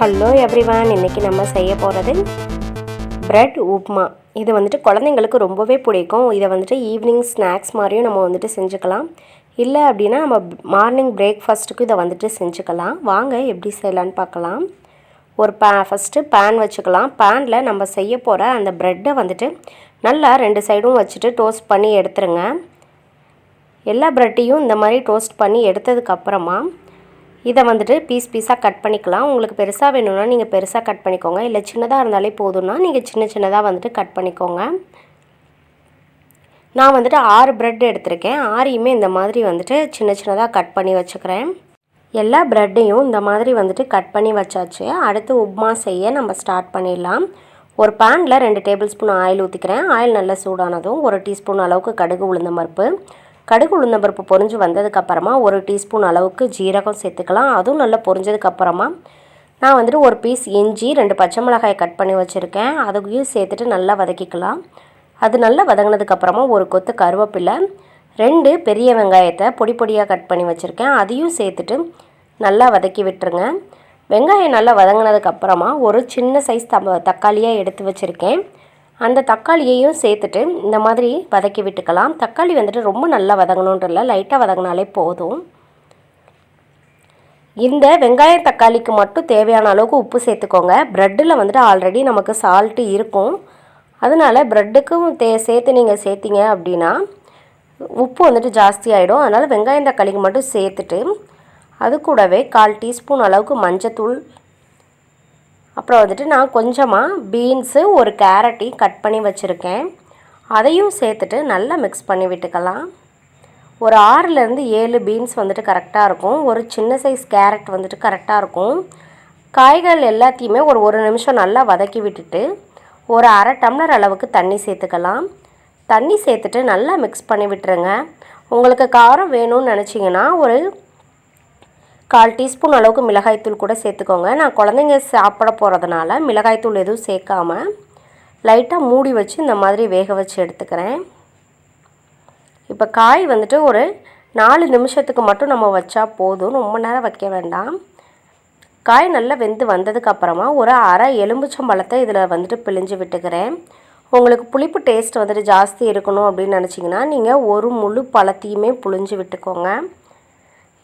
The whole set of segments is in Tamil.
ஹலோ எவ்ரிவான், இன்றைக்கி நம்ம செய்ய போகிறது பிரெட் உப்மா. இது வந்துட்டு குழந்தைங்களுக்கு ரொம்பவே பிடிக்கும். இதை வந்துட்டு ஈவினிங் ஸ்நாக்ஸ் மாதிரியும் நம்ம வந்துட்டு செஞ்சுக்கலாம். இல்லை அப்படின்னா நம்ம மார்னிங் பிரேக்ஃபாஸ்ட்டுக்கு இதை வந்துட்டு செஞ்சுக்கலாம். வாங்க எப்படி செய்யலான்னு பார்க்கலாம். ஒரு ஃபஸ்ட்டு பேன் வச்சுக்கலாம். பேனில் நம்ம செய்ய போகிற அந்த ப்ரெட்டை வந்துட்டு நல்லா 2 சைடும் வச்சுட்டு டோஸ்ட் பண்ணி எடுத்துருங்க. எல்லா ப்ரெட்டையும் இந்த மாதிரி டோஸ்ட் பண்ணி எடுத்ததுக்கப்புறமா இதை வந்துட்டு பீஸாக கட் பண்ணிக்கலாம். உங்களுக்கு பெருசாக வேணும்னா நீங்கள் பெருசாக கட் பண்ணிக்கோங்க. இல்லை சின்னதாக இருந்தாலே போதும்னா நீங்கள் சின்னதாக வந்துட்டு கட் பண்ணிக்கோங்க. நான் வந்துட்டு 6 ப்ரெட் எடுத்திருக்கேன். 6யுமே இந்த மாதிரி வந்துட்டு சின்னதாக கட் பண்ணி வச்சுக்கிறேன். எல்லா ப்ரெட்டையும் இந்த மாதிரி வந்துட்டு கட் பண்ணி வச்சாச்சு. அடுத்து உப்மா செய்ய நம்ம ஸ்டார்ட் பண்ணிடலாம். ஒரு பேனில் 2 டேபிள் ஸ்பூன் ஆயில் ஊற்றிக்கிறேன். ஆயில் நல்லா சூடானதும் 1 டீஸ்பூன் அளவுக்கு கடுகு உளுந்தம்பருப்பு பொரிஞ்சு வந்ததுக்கப்புறமா 1 டீஸ்பூன் அளவுக்கு ஜீரகம் சேர்த்துக்கலாம். அதுவும் நல்லா பொரிஞ்சதுக்கப்புறமா நான் வந்துட்டு ஒரு பீஸ் இஞ்சி, 2 பச்சை மிளகாயை கட் பண்ணி வச்சுருக்கேன். அதையும் சேர்த்துட்டு நல்லா வதக்கிக்கலாம். அது நல்லா வதங்கினதுக்கப்புறமா 1 கொத்து கருவேப்பிலை, 2 பெரிய வெங்காயத்தை பொடியாக கட் பண்ணி வச்சுருக்கேன். அதையும் சேர்த்துட்டு நல்லா வதக்கி விட்டுருங்க. வெங்காயம் நல்லா வதங்கினதுக்கப்புறமா ஒரு சின்ன சைஸ் தக்காளியாக எடுத்து வச்சுருக்கேன். அந்த தக்காளியையும் சேர்த்துட்டு இந்த மாதிரி வதக்கி விட்டுக்கலாம். தக்காளி வந்துட்டு ரொம்ப நல்லா வதங்கணுன்றல, லைட்டாக வதங்கினாலே போதும். இந்த வெங்காயம் தக்காளிக்கு மட்டும் தேவையான அளவுக்கு உப்பு சேர்த்துக்கோங்க. ப்ரெட்டில் வந்துட்டு ஆல்ரெடி நமக்கு சால்ட்டு இருக்கும். அதனால் ப்ரெட்டுக்கும் சேர்த்து நீங்கள் சேர்த்திங்க அப்படின்னா உப்பு வந்துட்டு ஜாஸ்தி ஆகிடும். அதனால் வெங்காயம் தக்காளிக்கு மட்டும் சேர்த்துட்டு அது கூடவே 1/4 டீஸ்பூன் அளவுக்கு மஞ்சத்தூள், அப்புறம் வந்துட்டு நான் கொஞ்சமாக பீன்ஸு, 1 கேரட்டையும் கட் பண்ணி வச்சுருக்கேன். அதையும் சேர்த்துட்டு நல்லா மிக்ஸ் பண்ணி விட்டுக்கலாம். ஒரு 6லேருந்து 7 பீன்ஸ் வந்துட்டு கரெக்டாக இருக்கும். ஒரு சின்ன சைஸ் கேரட் வந்துட்டு கரெக்டாக இருக்கும். காய்கள் எல்லாத்தையுமே ஒரு 1 நிமிஷம் நல்லா வதக்கி விட்டுட்டு ஒரு 1/2 டம்ளர் அளவுக்கு தண்ணி சேர்த்துக்கலாம். தண்ணி சேர்த்துட்டு நல்லா மிக்ஸ் பண்ணி விட்டுருங்க. உங்களுக்கு காரம் வேணும்னு நினச்சிங்கன்னா ஒரு 1/4 டீஸ்பூன் அளவுக்கு மிளகாய்த்தூள் கூட சேர்த்துக்கோங்க. நான் குழந்தைங்க சாப்பிட போகிறதுனால மிளகாய்த்தூள் எதுவும் சேர்க்காமல் லைட்டாக மூடி வச்சு இந்த மாதிரி வேக வச்சு எடுத்துக்கிறேன். இப்போ காய் வந்துட்டு ஒரு 4 நிமிஷத்துக்கு மட்டும் நம்ம வச்சா போதும், ரொம்ப நேரம் வைக்க வேண்டாம். காய் நல்லா வெந்து வந்ததுக்கப்புறமா ஒரு 1/2 எலும்புச்சம்பழத்தை இதில் வந்துட்டு பிழிஞ்சு விட்டுக்கிறேன். உங்களுக்கு புளிப்பு டேஸ்ட் வந்துட்டு ஜாஸ்தி இருக்கணும் அப்படின்னு நினச்சிங்கன்னா நீங்கள் ஒரு முழு பழத்தையுமே புழிஞ்சு விட்டுக்கோங்க.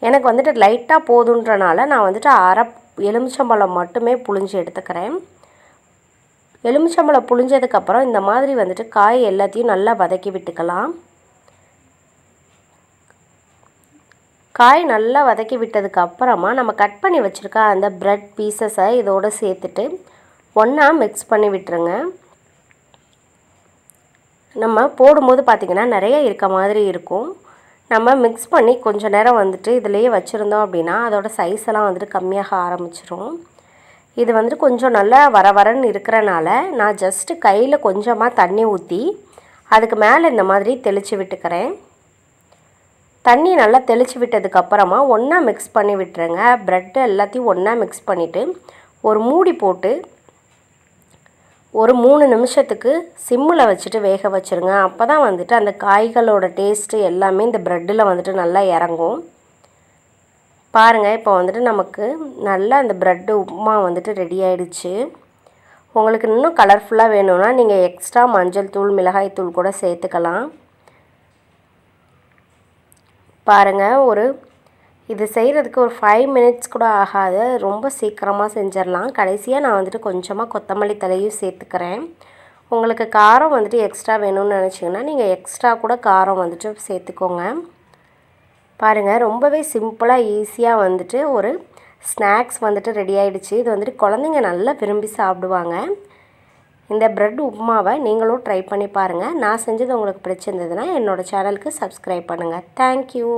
எனக்கு வந்துட்டு லைட்டாக போதுன்றனால நான் வந்துட்டு 1/2 எலுமிச்சம்பழம் மட்டுமே புழிஞ்சு எடுத்துக்கிறேன். எலுமிச்சம்பழம் புழிஞ்சதுக்கப்புறம் இந்த மாதிரி வந்துட்டு காய் எல்லாத்தையும் நல்லா வதக்கி விட்டுக்கலாம். காய் நல்லா வதக்கி விட்டதுக்கப்புறமா நம்ம கட் பண்ணி வச்சுருக்க அந்த ப்ரெட் பீசஸை இதோடு சேர்த்துட்டு ஒன்றா மிக்ஸ் பண்ணி விட்டுருங்க. நம்ம போடும்போது பார்த்திங்கன்னா நிறைய இருக்க மாதிரி இருக்கும். நம்ம மிக்ஸ் பண்ணி கொஞ்சம் நேரம் வந்துட்டு இதிலையே வச்சுருந்தோம் அப்படின்னா அதோட சைஸ் எல்லாம் வந்துட்டு கம்மியாக ஆரம்பிச்சிரும். இது வந்துட்டு கொஞ்சம் நல்லா வரன்னு இருக்கிறனால நான் ஜஸ்ட்டு கையில் கொஞ்சமாக தண்ணி ஊற்றி அதுக்கு மேலே இந்த மாதிரி தெளித்து விட்டுக்கிறேன். தண்ணி நல்லா தெளித்து விட்டதுக்கப்புறமா ஒன்றா மிக்ஸ் பண்ணி விட்டுருங்க. ப்ரெட்டு எல்லாத்தையும் ஒன்றா மிக்ஸ் பண்ணிவிட்டு ஒரு மூடி போட்டு ஒரு 3 நிமிஷத்துக்கு சிம்மில் வச்சுட்டு வேக வச்சுருங்க. அப்போ தான் வந்துட்டு அந்த காய்களோட டேஸ்ட்டு எல்லாமே இந்த ப்ரெட்டில் வந்துட்டு நல்லா இறங்கும். பாருங்கள், இப்போ வந்துட்டு நமக்கு நல்லா அந்த ப்ரெட்டு உப்புமா வந்துட்டு ரெடி ஆகிடுச்சு. உங்களுக்கு இன்னும் கலர்ஃபுல்லாக வேணும்னா நீங்கள் எக்ஸ்ட்ரா மஞ்சள் தூள், மிளகாய் தூள் கூட சேர்த்துக்கலாம். பாருங்கள், இது செய்கிறதுக்கு ஒரு 5 மினிட்ஸ் கூட ஆகாது, ரொம்ப சீக்கிரமாக செஞ்சிடலாம். கடைசியாக நான் வந்துட்டு கொஞ்சமாக கொத்தமல்லி தழையும் சேர்த்துக்கிறேன். உங்களுக்கு காரம் வந்துட்டு எக்ஸ்ட்ரா வேணும்னு நினச்சிங்கன்னா நீங்கள் எக்ஸ்ட்ரா கூட காரம் வந்துட்டு சேர்த்துக்கோங்க. பாருங்கள், ரொம்பவே சிம்பிளாக ஈஸியாக வந்துட்டு ஒரு ஸ்நாக்ஸ் வந்துட்டு ரெடி ஆகிடுச்சு. இது வந்துட்டு குழந்தைங்க நல்லா விரும்பி சாப்பிடுவாங்க. இந்த ப்ரெட் உப்புமாவை நீங்களும் ட்ரை பண்ணி பாருங்கள். நான் செஞ்சது உங்களுக்கு பிடிச்சிருந்ததுன்னா என்னோடய சேனலுக்கு சப்ஸ்கிரைப் பண்ணுங்கள். தேங்க்யூ.